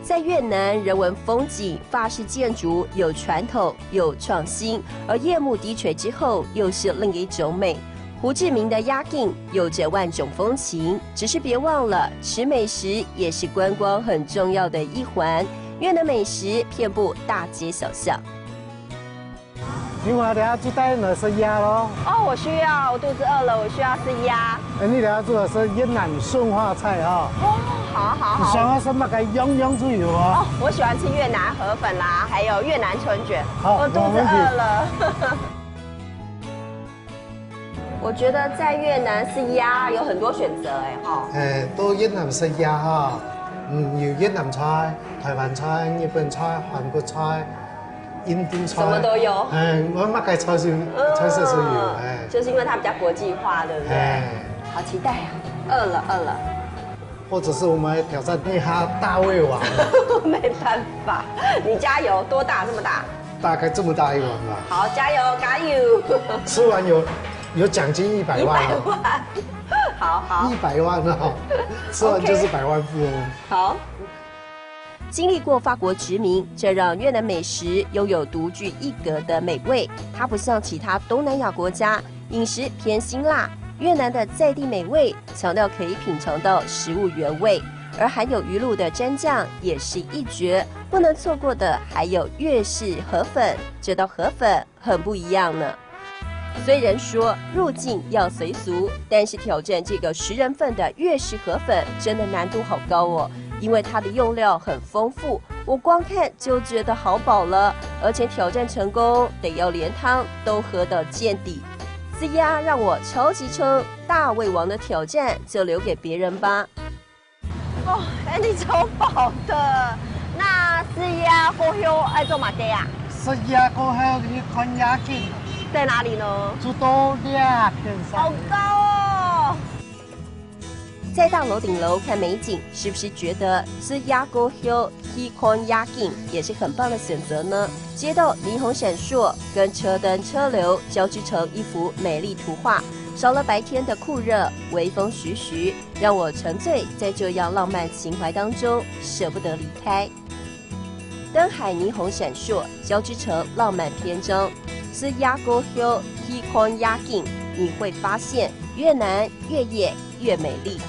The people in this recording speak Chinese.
在越南，人文风景、法式建筑有传统有创新，而夜幕低垂之后，又是另一种美。胡志明的鸭颈有着万种风情，只是别忘了，吃美食也是观光很重要的一环。越南美食遍布大街小巷。你话等下煮蛋来吃鸭咯？哦，我需要，我肚子饿了，我需要吃鸭。你等下煮的是越南顺化菜啊。哦，好好好。想要什么该样样都有啊。哦，我喜欢吃越南河粉啦，还有越南春卷。好，我肚子饿了。我觉得在越南吃鸭有很多选择哎哈。到越南吃鸭哈，有越南菜、台湾菜、日本菜、韩国菜。印度菜什么都有，我乜嘅菜式都有，就是因为它比较国际化，对不对？好期待啊！饿了。或者是我们挑战一下大胃王。没办法，你加油，多大？这么大？大概这么大一碗吧。好，加油，加油！吃完有奖金100万。100万，好。100万哦，吃完就是百万富翁。好。经历过法国殖民，这让越南美食拥有独具一格的美味。它不像其他东南亚国家，饮食偏辛辣。越南的在地美味强调可以品尝到食物原味，而含有鱼露的蘸酱也是一绝。不能错过的还有越式河粉，这道河粉很不一样呢。虽然说入境要随俗，但是挑战这个10人份的越式河粉真的难度好高哦。因为它的用料很丰富，我光看就觉得好饱了，而且挑战成功得要连汤都喝到见底。吃鸭让我超级撑，大胃王的挑战就留给别人吧。哦，你超饱的。那吃鸭过后爱做嘛的呀？吃鸭过后去看鸭颈，在哪里呢？住到2片上。好高哦！在大楼顶楼看美景，是不是觉得吃鸭过后去看鸭景也是很棒的选择呢？街道霓虹闪烁，跟车灯车流交织成一幅美丽图画。少了白天的酷热，微风徐徐，让我沉醉在这样浪漫情怀当中，舍不得离开。灯海霓虹闪烁，交织成浪漫篇章。吃鸭过后去看鸭景，你会发现越南越野越美丽。